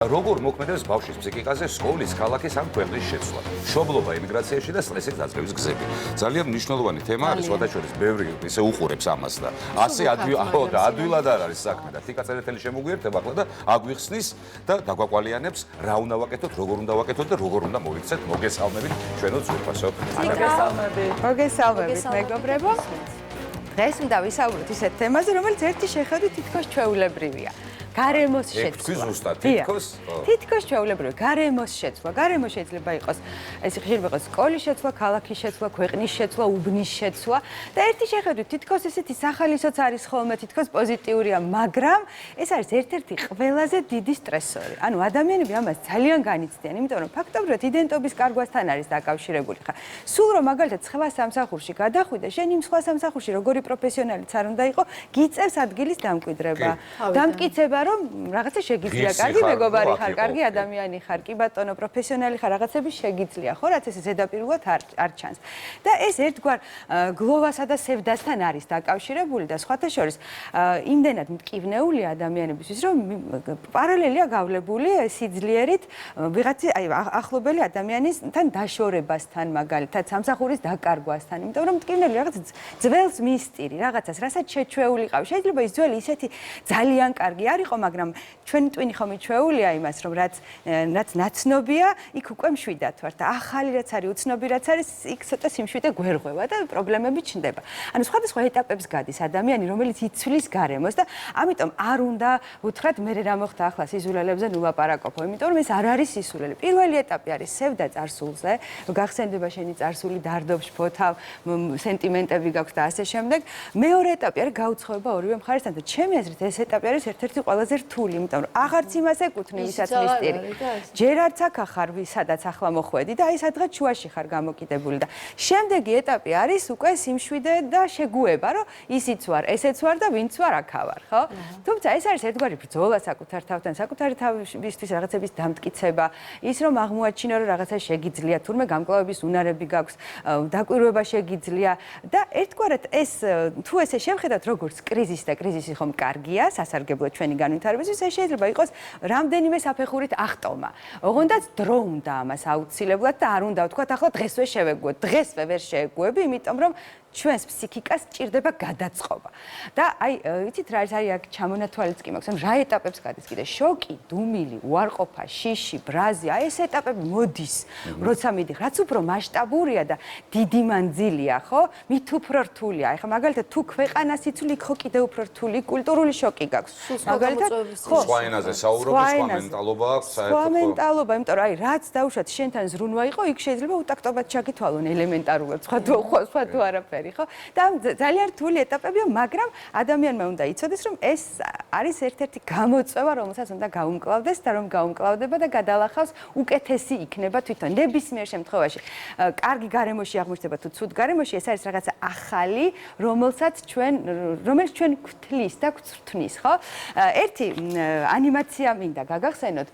როგორ მოქმედებს ბავშვის ფსიქიკაზე სკოლის, ქალაქის ან ქვეყნის შეცვლა, მშობლობა ემიგრაციაში და სტრესის დაწყების გზები. ძალიან მნიშვნელოვანი თემა არის, სხვადასხვა ბევრი ისე უყურებს ამას და ასე ადვილად არ არის საქმე და თიკა წერეთელი შემოგვიერთება ახლა და აგვიხსნის და დაგვაკვალიანებს რა უნდა ვაკეთოთ, როგორ უნდა ვაკეთოთ და როგორ უნდა მოვიქცეთ. მოგესალმებით ჩვენო ძვირფასო. მოგესალმებით მეგობრებო. დღეს უნდა ვისაუბროთ ისეთ თემაზე, რომელიც ერთი შეხედვით თითქოს ჩვეულებრივია. გარემოს შეცვლა. თითქოს ჩვეულებრივია, გარემოს შეცვლა. გარემო შეიძლება იყოს, ეს ხშირად იყოს სკოლის შეცვლა, ქალაქის შეცვლა, ქვეყნის შეცვლა, უბნის შეცვლა და ერთი შეხედვით თითქოს ესეთი სახალისოც არის ხოლმე, თითქოს პოზიტიურია, მაგრამ ეს არის ერთ-ერთი ყველაზე დიდი სტრესორი. ანუ ადამიანები ამას ძალიან განიცდიან, იმიტომ რომ ფაქტობრივად იდენტობის კარგვასთან არის დაკავშირებული. ხა, სულ რომ მაგალითად სხვა სამსახურში გადახვიდე, შენ იმ სხვა სამსახურში როგორი პროფესიონალიც არ უნდა იყო, გიწევს ადგილის დამკვიდრება. დამტკიცება რომ რაღაცა შეგიძლია, კარგი მეგობარი ხარ, კარგი ადამიანი ხარ, კი ბატონო, პროფესიონალი ხარ, რაღაცები შეგიძლია, ხო, რაც ეს ზედაპირულად არ ჩანს. და ეს ერთგვარ გლოვასა და სევდასთან არის დაკავშირებული და სხვათა შორის იმდენად მტკივნეულია ადამიანებისთვის, რომ პარალელია გავლებული სიძლიერით ვიღაცა ახლობელი ადამიანისთან დაშორებასთან, მაგალითად, სამსახურის დაკარგვასთან, იმიტომ რომ მტკივნელი რაღაც ძველს მისტირი, რაღაცას, რასაც შეჩვეული ყავს. შეიძლება ის ძველი ისეთი ძალიან კარგი არ იყო, მაგრამ ჩვენი ტვინი ხომ იჩვეულია იმას, რომ რაც ნაცნობია, იქ უკვე მშვიდად ვართ და ახალი რაც არის, უცნობი რაც არის, იქ ცოტა სიმშვიდე გვერღვევა და პრობლემები ჩნდება. ანუ სხვადასხვა ეტაპებს გადის ადამიანი, რომელიც იცვლის გარემოს და ამიტომ არ უნდა უთხრათ მე რა მოხდა ახლა სიზულელებზე ნულაპარაკობო, იმიტომ რომ ეს არ არის სისულელი. პირველი ეტაპი არის სევდა წარსულზე, გახსენდება შენი წარსული, დარდობს ფოთავ, სენტიმენტები გაქვს და ასე შემდეგ. მეორე ეტაპი არის გაუცხოება ორივე მხარესთან და ჩემი აზრით ეს ეტაპი არის ერთ-ერთი ყველაზე რთული, იმიტომ რომ აღარც იმას ეკუთვნი, ვისაც მისტირი. ჯერ არც აქ ახარ, სადაც ახლა მოხვედი და აი სადღაც შუაში ხარ გამოკიდებული და შემდეგი ეტაპი არის უკვე სიმშვიდე და შეგუება, რომ ისიც ვარ, ესეც ვარ და ვინც ვარ, აქა ვარ, ხო? თუმცა ეს არის ერთგვარი ბრძოლა საკუთარ თავთან, საკუთარი თავისთვის რაღაცების დამტკიცება, ის რომ აღმოაჩინო, რომ რაღაცა შეგიძლია, თურმე გამკლავების უნარები გაქვს, დაკვირვება შეგიძლია და ერთგვარად ეს თუ ესე შევხედათ, როგორც კრიზისი და კრიზისი ხომ კარგია, სასარგებლო ჩვენი განვითარებისთვის, ეს შეიძლება იყოს რამდენიმე საფეხურით აღტომა. ოღონდაც დრო უნდა ამას აუცილებლად და არ უნდა ვთქვათ, ახლა დღესვე შევეგუოთ, დღესვე ვერ შეეგუები, იმიტომ რომ ჩვენს ფსიქიკას სჭირდება გადაწყობა. და აი, იცით რა არის, აქ ჩამონათვალიც კი მაქვს, რა ეტაპებს გადის კიდე, შოკი, დუმილი, უარყოფა, შიში, ბრაზი, აი ეს ეტაპები მოდის, როცა მიდიხარ, რაც უფრო მასშტაბურია და დიდი მანძილია, ხო? მით უფრო რთულია. აი ხა მაგალითად თუ ქვეყანას იცვლი, ხო კიდე უფრო რთული, კულტურული შოკი გაქვს. მაგალითად, ხო, სხვა ენაზე საუბრობ, სხვა მენტალობა აქვს, საერთოდ. სხვა მენტალობა, იმიტომ რომ აი რაც დაუშვათ შენთან ზრუნვა იყო, იქ შეიძლება უტაქტობად ჩაგითვალონ ელემენტარულად, სხვა თუ არაფერი. ხო? და ძალიან რთული ეტაპებია, მაგრამ ადამიანმა უნდა იცოდეს, რომ ეს არის ერთ-ერთი გამოწვევა, რომელსაც უნდა გაუმკლავდეს და რომ გაუმკლავდება და გადალახავს, უკეთესი იქნება თვითონ ნებისმიერ შემთხვევაში. კარგი გარემოში აღმოჩნდება თუ ცუდ გარემოში, ეს არის რაღაცა ახალი, რომელიც ჩვენ გვთლის და გვწვრთნის, ხო? ერთი ანიმაცია მინდა გაგახსენოთ,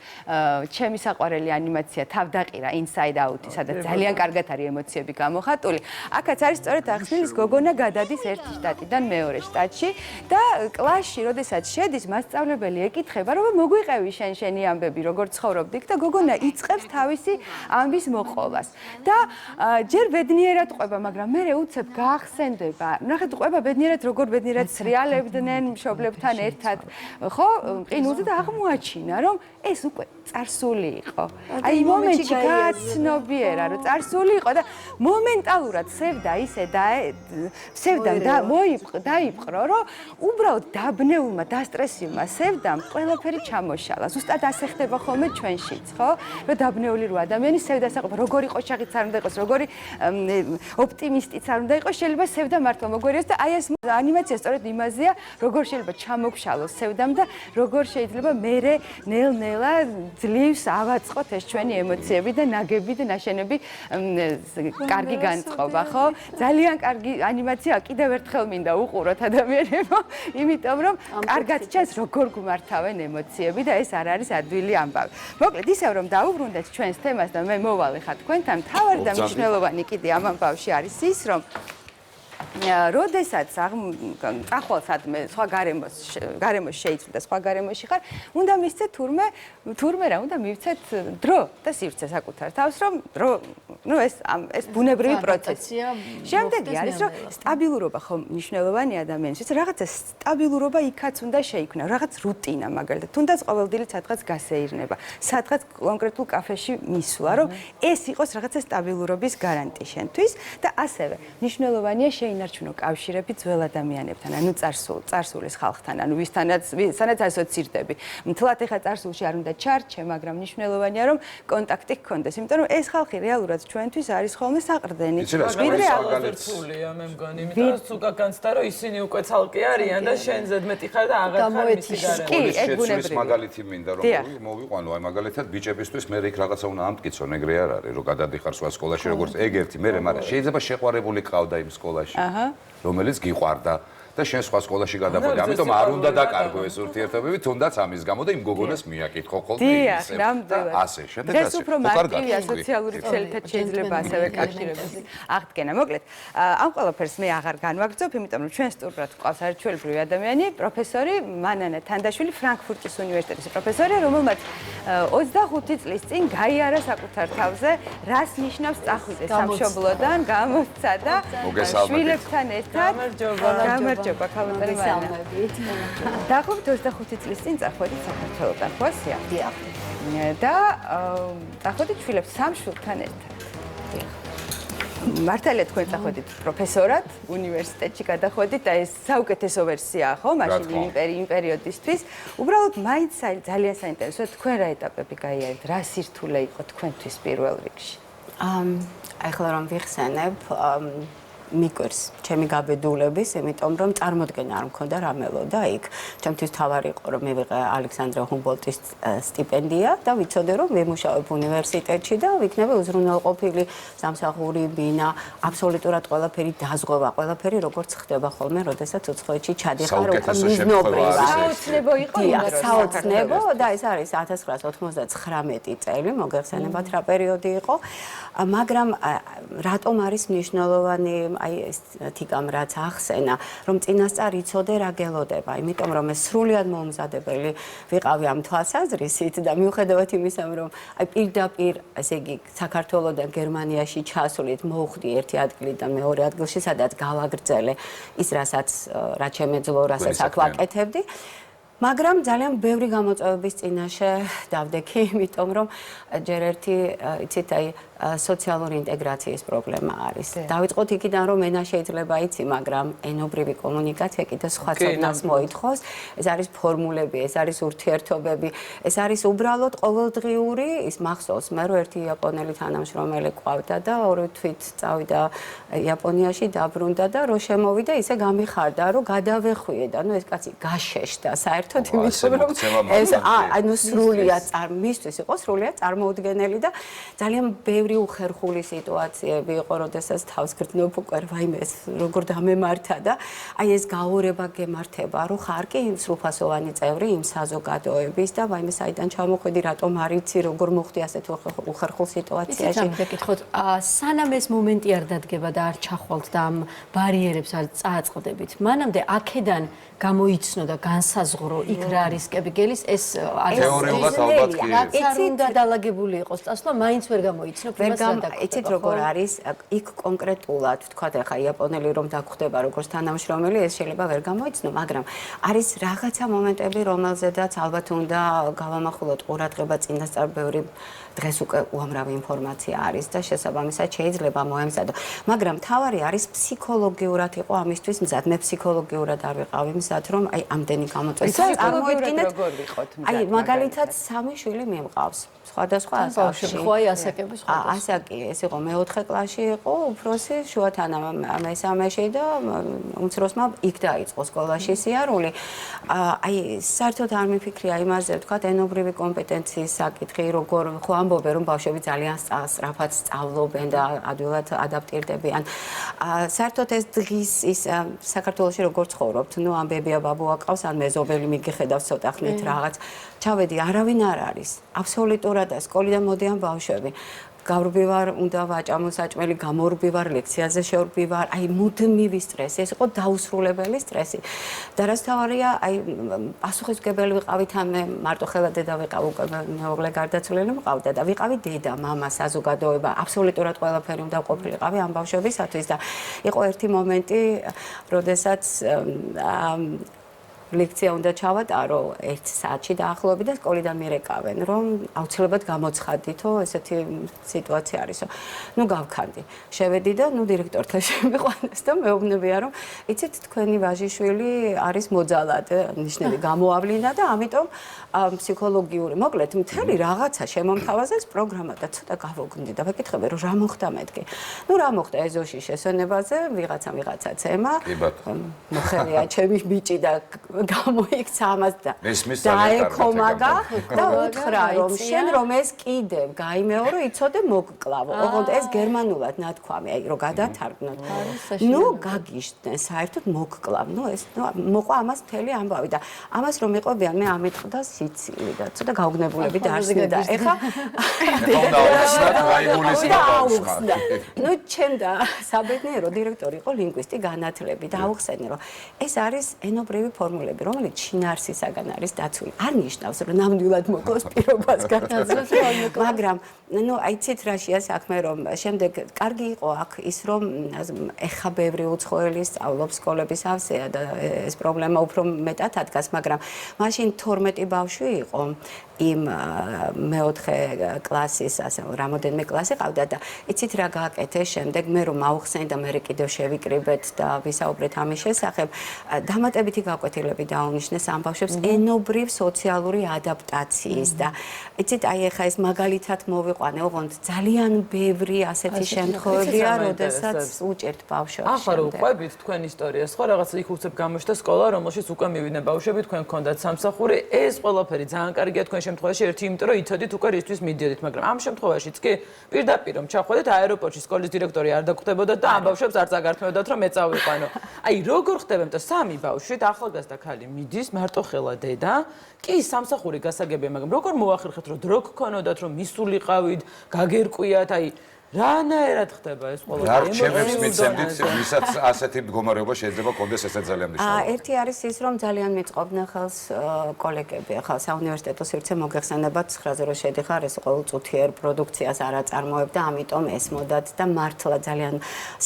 ჩემი საყვარელი ანიმაცია თავდაყირა Inside Out-ი, სადაც ძალიან კარგად არის ემოციები გამოხატული. აქაც არის სწორედ ახსნილი გოგონა გადადის ერთ შტატიდან მეორე შტატში და კლასში, როდესაც შედის, მასწავლებელი ეკითხება, რომ მოგვიყევი შენი ამბები, როგორ ცხოვრობდი და გოგონა იწყებს თავისი ამბის მოყოლას. და ჯერ ბედნიერად ყვება, მაგრამ მერე უცებ გაახსენდება. ნახეთ, ყვება ბედნიერად, როგორ ბედნიერად სრიალებდნენ მშობლებთან ერთად, ხო? ყინულზე და აღმოაჩინა, რომ ეს უკვე წარსული იყო. აი მომენტში გააცნობიერა, რომ წარსული იყო და მომენტალურად სევდა ისე დაიპყრო, რომ უბრალოდ დაბნეულმა, დასტრესივმა სევდამ ყველაფერი ჩამოშალა. ზუსტად ასე ხდება ხოლმე ჩვენშიც, ხო? რომ დაბნეული რო ადამიანი სევდას აყოფა, როგორი ყოჩაღიც არ უნდა იყოს, როგორი ოპტიმისტიც არ უნდა იყოს, შეიძლება სევდა მართლა მოგვერიოს და აი ეს ანიმაცია სწორედ იმაზეა, როგორ შეიძლება ჩამოგშალოს სევდამ და როგორ შეიძლება მერე ნელ-ნელა ძლივს ავაწყოთ ეს ჩვენი ემოციები და ნაგები და ნაშენები კარგი განწყობა, ხო? ძალიან კარგი ანიმაცია, კიდევ ერთხელ მინდა უყუროთ ადამიანებო, იმიტომ რომ კარგად ჩანს როგორ გვმართავენ ემოციები და ეს არ არის ადვილი ამბავი. მოკლედ ისევ რომ დაუბრუნდეთ ჩვენს თემას და მე მოვალე ხარ თქვენთან, მთავარი და მნიშვნელოვანი კიდე ამ ამბავში არის ის, რომ როდესაც წახვალ სადმე სხვა გარემოში შეიცვლი და სხვა გარემოში ხარ, უნდა მისცეთ თურმე რა, უნდა მივცეთ დრო და სივრცე საკუთარ თავს, რომ დრო, ეს ბუნებრივი პროცესია. შემდეგი არის, რომ სტაბილურობა ხო მნიშვნელოვანია ადამიანისთვის, რაღაცა სტაბილურობა იქაც უნდა შეიქმნა, რაღაც რუტინა მაგალითად, თუნდაც ყოველდღიურად სადღაც გასეირნება, სადღაც კონკრეტულ კაფეში მისვლა, რომ ეს იყოს რაღაცა სტაბილურობის გარანტი შენთვის და ასევე მნიშვნელოვანია შეინარჩუნო კავშირები ძველ ადამიანებთან, ანუ წარსულის ხალხთან, ანუ ვისთანაც ასოცირდები. მთლად ეხა წარსულში არ უნდა ჩარჩე, მაგრამ მნიშვნელოვანია რომ კონტაქტი გქონდეს, იმიტომ რომ ეს ხალხი რეალურად ჩვენთვის არის ხოლმე საყრდენი. ვიდრე აღზრდულია, მე მგონი, იმიტომ რომ სულ განცდა რომ ისინი უკვე ცალკე არიან და შენ ზედმეტი ხარ და აღარ ხარ მისი გარემო. კი, ეგ ბუნებრივია. მაგალითი მინდა რომ მოვიყვანო, აი მაგალითად ბიჭებისთვის მე იქ რაღაცა უნდა ამტკიცონ, ეგრე არ არის, რომ გადადიხარ სხვა სკოლაში როგორც ეგ ერთი, მე მაგრამ შეიძლება შეყვარებული ყავდა იმ სკოლაში, რომელიც გიყვარდა და შენ სხვა სკოლაში გადავედი. ამიტომ არ უნდა დაკარგო ეს ურთიერთობები, თუნდაც ამის გამო და იმ გოგონას მიაკითხო ხოლმე ისე. ნამდვილად. ასე, შემდეგ ასე. ეს უფრო მარტივია სოციალური ქსელითაც შეიძლება ასევე კავშირების აღდგენა. მოკლედ, ამ ყველაფერს მე აღარ განვაგრძობ, იმიტომ რომ ჩვენ სტუმრად გვყავს არაჩვეულებრივი ადამიანი, პროფესორი მანანა თანდაშვილი, ფრანკფურტის უნივერსიტეტის პროფესორი, რომელმაც 25 წლის წინ გაიარა საკუთარ თავზე, რას ნიშნავს წახვიდე სამშობლოდან, გამოსცა და შვილებთან ერთად გამარჯობა ქალბატონი მანა. დაახლოებით 25 წლის წინ წახვედით საქართველოდან, ხო ასია? დიახ. და წახვედით შვილებს სამ შვილთან ერთად. დიახ. მართალია თქვენ წახვედით პროფესორად უნივერსიტეტში გადახვედით და ეს საუკეთესო ვერსიაა, ხო, მაშინ იმ პერიოდისთვის. უბრალოდ მაინც ძალიან საინტერესოა თქვენ რა ეტაპები გაიარეთ, რა სირთულე იყო თქვენთვის პირველ რიგში? ახლა რომ ვიხსენებ, მიკვირს ჩემი გაბედულების, იმიტომ რომ წარმოდგენა არ მქონდა რა მელოდა იქ. ჩემთვის თავარი იყო რომ მივიღე ალექსანდრე ჰუმბოლტის სტიპენდია და ვიცოდე რომ ვიმუშავებ უნივერსიტეტში და ვიქნები უზრუნველყოფილი სამსახური, ბინა, აბსოლუტურად ყველაფერი დაზღვევა, ყველაფერი როგორც ხდება ხოლმე, როდესაც უცხოეთში ჩადიხარ უკვე მიზნობრივად. საოცნებო იყო იმ საოცნებო და ეს არის 1999 წელი, მოგეხსენებათ რა პერიოდი იყო, მაგრამ რატომ არის მნიშვნელოვანი აი ეს თიკამ რაც ახსენა, რომ წინასწარ იცოდე რა გელოდება, იმიტომ რომ ეს სრულიად მოუმზადებელი ვიყავი ამ თვალსაზრისით და მიუხედავად იმისა, რომ აი პირდაპირ, ესე იგი, საქართველოდან გერმანიაში ჩასულით მოვხდი ერთი ადგილიდან მეორე ადგილში, სადაც გავაგრძელე ის, რაც შემეძლო, რასაც აქ ვაკეთებდი. მაგრამ ძალიან ბევრი გამოწვევების წინაშე დავდექი, იმიტომ რომ ჯერ ერთი, იცით, აი სოციალური ინტეგრაციის პრობლემა არის. დავიწყოთ იქიდან, რომ ენა შეიძლება იცი, მაგრამ ენობრივი კომუნიკაცია კიდე სხვა ცოდნას მოითხოვს. ეს არის ფორმულები, ეს არის ურთიერთობები, ეს არის უბრალოდ ყოველდღიური, ის მახსოვს მე რომ ერთი იაპონელი თანამშრომელი ყავდა და ორი თვით წავიდა იაპონიაში, დაბრუნდა და რო შემოვიდა, ისე გამიხარდა, რომ გადავეხვიე და ეს კაცი გაშეშდა საერთოდ, იმიტომ რომ ეს ანუ სრულიად მისთვის იყო სრულიად წარმოუდგენელი და ძალიან ბევრი უხერხული სიტუაციები იყო, როდესაც თავს გრძნობ უკვე ვაიმე ეს როგორ დამემართა და აი ეს გაურება გემართება, რომ ხარ კი სრულფასოვანი წევრი იმ საზოგადოების და ვაიმე საიდან ჩამოხვედი, რატომ არ იცი, როგორ მოხდი ასეთ უხერხულ სიტუაციაში. იცით, გეკითხოთ, სანამ ეს მომენტი არ დადგება და არ ჩახვალთ და ამ ბარიერებს არ წააწყდებით, მანამდე აქედან გამოიცნო და განსაზღვრო იქ რა რისკები გელის, ეს არის თეორიულად ალბათ კი. იცით, უნდა დალაგებული იყოს წასვლა, მაინც ვერ გამოიცნო. იცით როგორ არის იქ კონკრეტულად თქვა ახლა იაპონელი რომ დაგხვდება როგორც თანამშრომელი ეს შეიძლება ვერ გამოიცნო, მაგრამ არის რაღაცა მომენტები რომელზედაც ალბათ უნდა გავამახვილოთ ყურადღება წინასწარ ბევრი დღეს უკვე უამრავი ინფორმაცია არის და შესაბამისად შეიძლება მოემზადო, მაგრამ თავარი არის ფსიქოლოგიურად იყო ამისთვის მზად, მე ფსიქოლოგიურად არ ვიყავი მზად რომ აი ამდენი გამოწვევა წარმოიდგინეთ, აი მაგალითად სამი შვილი მიმყავს სხვადასხვა ასაკში. ხო, აი ასაკები სხვა. ასაკი, ეს იყო მე-4 კლასში იყო, უფროსი შუათანა მე-3-ში და უმცროსმა იქ დაიწყო სკოლაში სიარული. აი საერთოდ არ მიფიქრია იმაზე, ვთქვათ, ენობრივი კომპეტენციის საკითხი, როგორ ხო ამბობენ, რომ ბავშვები ძალიან სწრაფად სწავლობენ და ადვილად ადაპტირდებიან. საერთოდ ეს დღის ის საქართველოში როგორ ცხოვრობთ, ნუ ამ ბებია ბაბუა ყავს, ან მეზობელი მიგიხედავს ცოტა ხნით რაღაც. ჩავედი, არავინ არ არის. აბსოლუტურად სკოლიდან მოდიან ბავშვები. გავრბივარ, უნდა ვაჭამო საჭმელი, გამორბივარ, ლექციაზე შევრბივარ, აი მუდმივი სტრესი, ეს იყო დაუსრულებელი სტრესი. და რაც თავარია, აი პასუხისმგებელი ვიყავით ამ მარტო ხელა დედა ვიყავ უკვე მეუღლე გარდაცვლილი მყავდა და ვიყავი დედა, მამა, საზოგადოება, აბსოლუტურად ყველაფერი უნდა ყოფილიყავი ამ ბავშვებისათვის და იყო ერთი მომენტი, როდესაც ლექცია უნდა ჩავატარო 1 საათში დაახლოებით და სკოლიდან მირეკავენ, რომ აუცილებლად გამოცხადითო, ესეთი სიტუაცია არისო. ნუ გავქანდი. შევედი და ნუ დირექტორთან შემიყვანეს და მეუბნებია, რომ იცით თქვენი ვაჟიშვილი არის მოძალად, ნიშნები გამოავლინა და ამიტომ ფსიქოლოგიური, მოკლედ მთელი რაღაცა შემომთავაზეს პროგრამა და ცოტა გავოგნდი და ვეკითხები, რომ რა მოხდა მეთქი. ნუ რა მოხდა ეზოში შესვენებაზე, ვიღაცა ცემა. მოხერია ჩემი ბიჭი და გამოიქცა ამას და დაეკომაგა და უთხრა რომ შენ რომ ეს კიდევ გაიმეორო იცოდე მოგკლავო. ოღონდ ეს გერმანულად ნათქვამი, აი რომ გადათარგმნოთ. ნუ გაგიშდნენ საერთოდ მოგკლავ. ნუ ეს მოყვა ამას მთელი ამბავი და ამას რომ მიყვებიან მე ამიტყდა სიცილი და ცოტა გაუგნებულები დაარსდა და ეხა ნუ ჩემ და საბედნიერო დირექტორი იყო ლინგვისტი განათლები და აუხსენე რომ ეს არის ენობრივი ფორმულები რომელიც შინაარსისაგან არის დაცული. არ ნიშნავს რომ ნამდვილად მოკლოს პირობას განაძლევს, მაგრამ ნუ აიცით რაშია საქმე რომ შემდეგ კარგი იყო აქ ის რომ ეხა ბევრი უცხოელი სწავლობს სკოლების ავსეა და ეს პრობლემა უფრო მეტად ადგას, მაგრამ მაშინ 12 ბავშვი იყო იმ მეოთხე კლასის, ასე რამოდენიმე კლასი ყავდა და იცით რა გააკეთე შემდეგ მე რომ აუხსენე და მე კიდევ შევიკრიბეთ და ვისაუბრეთ ამის შესახებ, დამატებითი გაკვეთილები დაუნიშნეს ამ ბავშვებს ენობრივ სოციალური ადაპტაციის და იცით აი ეხა ეს მაგალითად მოვიყვანე, ოღონდ ძალიან ბევრი ასეთი შემთხვევებია, როდესაც უჭერთ ბავშვებს. ახლა რო ყვებით თქვენ ისტორიას, ხო რაღაცა იქ უცებ გამოჩნდა სკოლა, რომელშიც უკვე მივიდნენ ბავშვები, თქვენ გქონდათ სამსახური, ეს ყველაფერი ძალიან კარგია თქვენ შემთხვევაში ერთი იმიტომ რომ იცოდით უკვე რისთვის მიდიოდით, მაგრამ ამ შემთხვევაშიც კი პირდაპირ რომ ჩავხვედეთ აეროპორტში სკოლის დირექტორი არ დაგხვდებოდათ და ამ ბავშვებს არ წაგართმევდათ რომ მე წავიყვანო. აი როგორ ხდება და სამი ბავშვით ახალგაზრდა ქალი მიდის მარტო ხელა დედა, კი სამსახური გასაგებია, მაგრამ როგორ მოახერხეთ რომ დრო გქონოდათ რომ მისულიყავით, გაგერკვიათ, აი რანაირად ხდება ეს ყველაფერი? რა რჩევებს მიცემდით, ვისაც ასეთი მდგომარეობა შეიძლება კონდეს, ესე ძალიან მნიშვნელოვანია. ერთი არის ის, რომ ძალიან მიწყობდნენ ხელს კოლეგები. ახლა საუნივერსიტეტო სივრცე მოგეხსენებათ 9-ზე რო შედიხარ, ეს ყოველწუთიერ პროდუქციას არ აწარმოებდა, ამიტომ ესმოდათ და მართლა ძალიან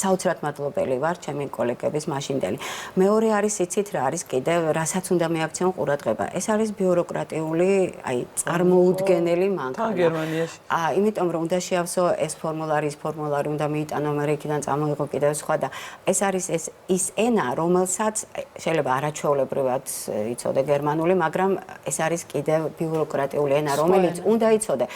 საოცრად მადლობელი ვარ ჩემი კოლეგების მაშინდელი. მეორე არის იცით რა არის კიდევ, რასაც უნდა მეაქციონ ყურადღება. ეს არის ბიუროკრატიული, აი წარმოუდგენელი მანქანა. თან გერმანიაში. იმიტომ რომ უნდა შეავსო ეს ფორმულარი უნდა მიიტანო, მე იქიდან წამოიღო კიდევ სხვა და ეს არის ის ენა, რომელსაც შეიძლება არაჩვეულებრივად იცოდე გერმანული, მაგრამ ეს არის კიდევ ბიუროკრატიული ენა, რომელიც უნდა იცოდე.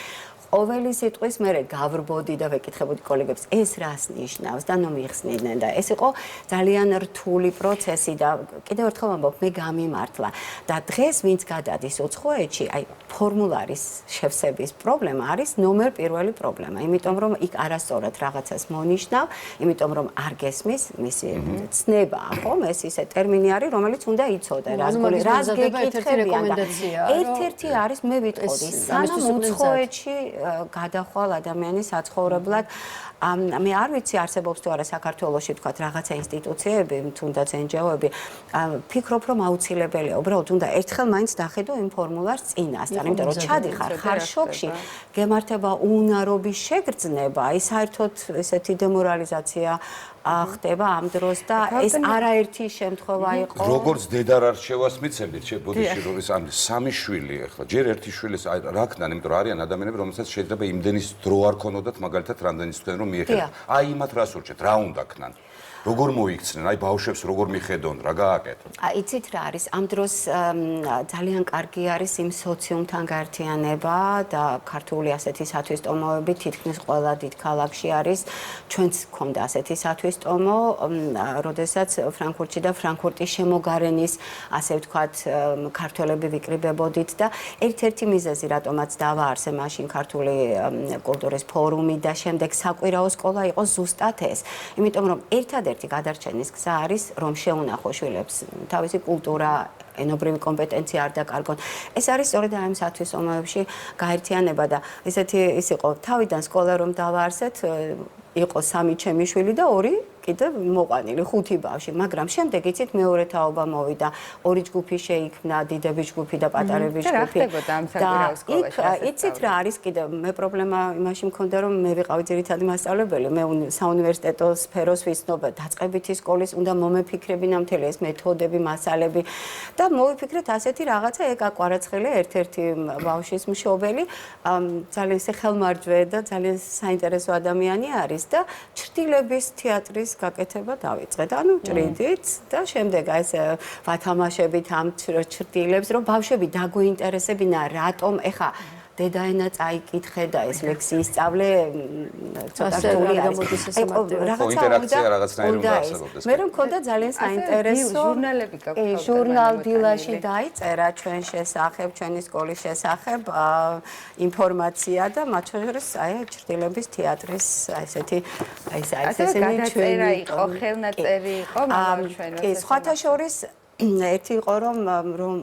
ყოველი სიტყვის მერე გავრბოდი და ვეკითხებოდი კოლეგებს, ეს რას ნიშნავს და ნუ მიხსნიდნენ და ეს იყო ძალიან რთული პროცესი და კიდევ ერთხელ ვამბობ, მე გამიმართლა და დღეს ვინც გადადის უცხოეთში, აი ფორმულარის შევსების პრობლემა არის ნომერ პირველი პრობლემა, იმიტომ რომ იქ არასწორად რაღაცას მონიშნავ, იმიტომ რომ არ გესმის მისი ცნება, ხომ, ეს ისე ტერმინი არის, რომელიც უნდა იცოდე, რას გეკითხებიან და ერთ-ერთი არის მე ვიტყოდი, სანამ უცხოეთში გადახვალ ადამიანის საცხოვრებლად მე არ ვიცი არსებობს თუ არა საქართველოში თქვათ რაღაცა ინსტიტუციები, თუნდაც NGO-ები, ფიქრობ რომ აუცილებელია, უბრალოდ უნდა ერთხელ მაინც დახედო იმ ფორმულარს წინასწარ, იმიტომ რომ ჩადიხარ ხარ შოკში, გემართება უნარობის შეგრძნება, აი საერთოდ ესეთი დემორალიზაცია ხდება ამ დროს და ეს არაერთი შემთხვევა იყო. როგორც დედა რა რჩევას მიცემდით, ბოდიში რომ ეს ამ სამი შვილი ახლა, ჯერ ერთი შვილის რა ქნან, იმიტომ რომ არიან ადამიანები, რომელსაც შეიძლება იმდენის დრო არ ქონოდათ, მაგალითად რამდენის თქვენ რომ მიეხედათ. აი იმათ რას ურჩეთ, რა უნდა ქნან? როგორ მოიქცნენ, აი ბავშვებს როგორ მიხედონ, რა გააკეთონ? იცით რა არის, ამ დროს ძალიან კარგი არის იმ სოციუმთან გაერთიანება და ქართული ასეთი სათვისტომოები თითქმის ყველა დიდ ქალაქში არის. ჩვენც გვქონდა ასეთი სათვისტომო, როდესაც ფრანკფურტში და ფრანკფურტის შემოგარენის, ასე ვთქვათ, ქართველები ვიკრიბებოდით და ერთ-ერთი მიზეზი, რატომაც დავაარსე მაშინ ქართული კულტურის ფორუმი და შემდეგ საკვირაო სკოლა იყო ზუსტად ეს. იმიტომ რომ ერთადერთი ერთადერთი გადარჩენის გზა არის რომ შეუნახო შვილებს თავისი კულტურა ენობრივი კომპეტენცია არ დაკარგონ. ეს არის სწორედ აი ამ სათვის ომებში გაერთიანება და ესეთი ის იყო თავიდან სკოლა რომ დავაარსეთ იყო 3 ჩემი შვილი და 2 კიდე მოყვანილი 5 ბავშვი, მაგრამ შემდეგ იცით მეორე თაობა მოვიდა, 2 ჯგუფი შეიქმნა, დიდები ჯგუფი და პატარები ჯგუფი. და იცით რა არის კიდე მე პრობლემა იმაში მქონდა რომ მე ვიყავი ძირითადი მასწავლებელი, მე საუნივერსიტეტო სფეროს ვიცნობ, დაწყებითი სკოლის უნდა მომეფიქრებინა მთელი ეს მეთოდები, მასალები და მოვიფიქრეთ ასეთი რაღაცა ეკა კვარაცხელი ერთ-ერთი ბავშვის მშობელი, ძალიან ხელმარჯვე და ძალიან საინტერესო ადამიანი არის და ჩრდილების თეატრის გაკეთება დავიწყეთ. ანუ ჭრიდით და შემდეგ აი ეს ვათამაშებით ამ ჩრდილებს რომ ბავშვები დაგვეინტერესებინა რატომ ეხა დედაენა წაიკითხე და ეს ლექსიის სწავლე ცოტა რთული არის. ინტერაქცია რაღაცნაირი უნდა არსებობდეს. მე რომ მქონდა ძალიან საინტერესო ჟურნალები გაქვთ. ჟურნალ დილაში დაიწერა ჩვენ შესახებ, ჩვენი სკოლის შესახებ ინფორმაცია და მათ შორის აი ჩრდილების თეატრის ესეთი აი ესეთი გადაწერა იყო, ხელნაწერი იყო, მაგრამ ჩვენ კი, სხვათა შორის ერთი იყო რომ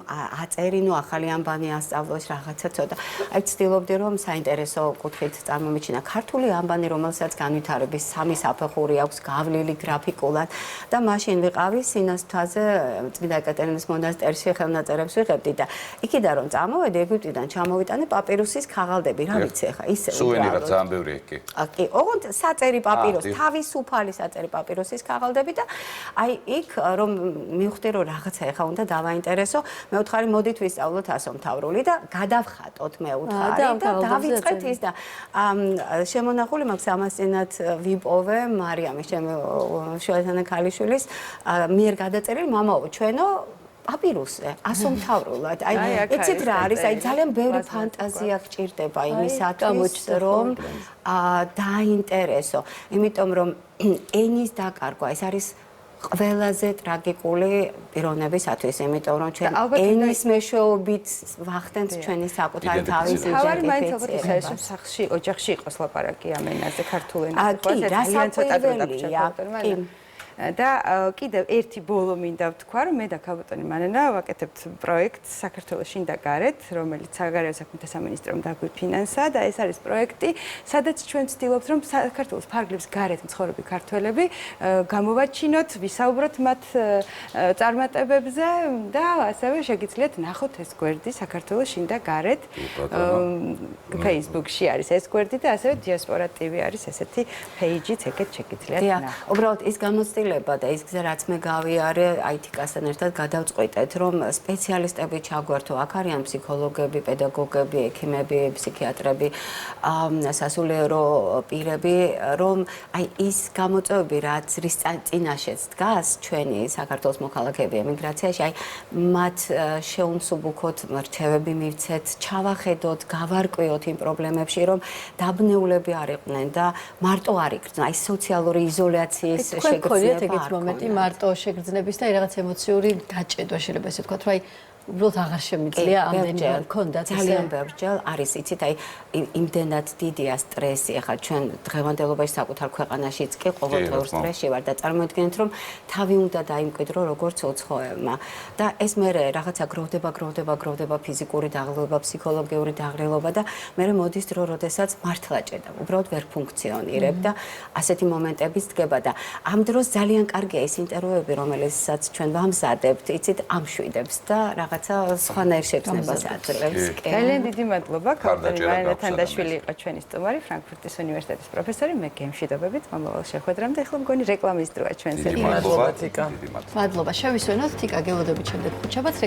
აწერინო ახალი ამბანი ასწავლოს რაღაცა ცოტა. აი ვცდილობდი რომ საინტერესო კუთხით წარმომიჩინა ქართული ამბანი, რომელსაც განვითარების 3 საფეხური აქვს გავლილი გრაფიკულად და მაშინ ვიყავი სინასთაზე წმინდა ეკატერინეს მონასტერში ხელნაწერებს ვიღებდი და იქიდან რომ წამოვედი ეგვიპტიდან ჩამოვიტანე პაპირუსის ქაღალდები, რა ვიცი ახლა ისე სუვენირად ძალიან ბევრი კი. კი, ოღონდ საწერი პაპირუს, თავისუფალი საწერი პაპირუსის ქაღალდები და აი იქ რომ მივხვდი რომ რაღაცა ეხა უნდა დავაინტერესო, მე ვთხარი მოდით ვისწავლოთ ასომთავრული და გადავხატოთ მე ვთხარი და დავიწყეთ ის და შემონახული მაქვს ამასწინათ ვიპოვე მარიამის ჩემი შუათანა ქალიშვილის მიერ გადაწერილი მამაო ჩვენო პაპირუსზე ასომთავრულად. აი იცით რა არის, აი ძალიან ბევრი ფანტაზია გჭირდება იმისათვის რომ დაინტერესო, იმიტომ რომ ენის დაკარგვა ეს არის ყველაზე ტრაგიკული პიროვნებისათვის, იმიტომ რომ ჩვენ ენის მეშვეობით ვახდენთ ჩვენი საკუთარი თავის თავარი მაინც ალბათ ეს სახლში, ოჯახში იყოს ლაპარაკი ამ ენაზე, ქართულ ენაზე. ხო, ძალიან ცოტა დრო დაგჭირდა. და კიდევ ერთი ბოლო მინდა ვთქვა, რომ მე და ქალბატონი მანენა ვაკეთებთ პროექტს საქართველოს შინ და გარეთ, რომელიც საგარეო საქმეთა სამინისტრომ დაგვიფინანსა და ეს არის პროექტი, სადაც ჩვენ ვცდილობთ, რომ საქართველოს ფარგლებს გარეთ მცხოვრები ქართველები გამოვაჩინოთ, ვისაუბროთ მათ წარმატებებზე და ასევე შეგიძლიათ ნახოთ ეს გვერდი საქართველოს შინ და გარეთ. Facebook-ში არის ეს გვერდი და ასევე Diaspora TV არის ესეთი page-იც, ეგეთ შეგიძლიათ ნახოთ. უბრალოდ ის გამოცდილება და ის გზა რაც მე გავიარე IT-კასთან ერთად გადავწყვიტეთ რომ სპეციალისტები ჩაგვართო აქ არიან ფსიქოლოგები, პედაგოგები, ექიმები, ფსიქიატრები, სასულიერო პირები რომ აი ის გამოწვევები რაც რის წინაშეც დგას ჩვენი საქართველოს მოქალაქეები ემიგრაციაში აი მათ შეუნსუბუქოთ რჩევები მივცეთ, ჩავახედოთ, გავარკვიოთ იმ პრობლემებში რომ დაბნეულები არ იყვნენ და მარტო არ იქცნენ აი სოციალური იზოლაციის შეგრძნება ეგეთ მომენტი მარტო შეგრძნების და რაღაც ემოციური გაჭედვა შეიძლება ესე ვთქვათ, რომ აი უბრალოდ აღარ შემიძლია ამდენი გქონდათ ძალიან ბევრჯერ არის იცით აი იმდენად დიდია სტრესი ახლა ჩვენ დღევანდელობაში საკუთარ ქვეყანაშიც კი ყოველდღიურ სტრესში ვარ და წარმოიდგინეთ რომ თავი უნდა დაიმკვიდრო როგორც უცხოელმა და ეს მე რაღაცა გროვდება ფიზიკური დაღლილობა, ფსიქოლოგიური დაღლილობა და მე მოდის დრო როდესაც მართლა ჭედა უბრალოდ ვერ ფუნქციონირებ და ასეთი მომენტებიც დგება და ამ დროს ძალიან კარგია ის ინტერვიუები რომელსაც ჩვენ ვამზადებთ იცით ამშვიდებს და რაღაცა სხვანაირ შეგრძნებას აძლევს. ძალიან დიდი მადლობა. ქალბატონი მარინა თანდაშვილი იყო ჩვენი სტუმარი, ფრანკფურტის უნივერსიტეტის პროფესორი. მე გემშვიდობებით მომავალ შეხვედრამდე. ახლა მგონი რეკლამის დროა ჩვენს. მადლობა თიკა. მადლობა. შევისვენოთ თიკა გელოდებით შემდეგ ხუთშაბათს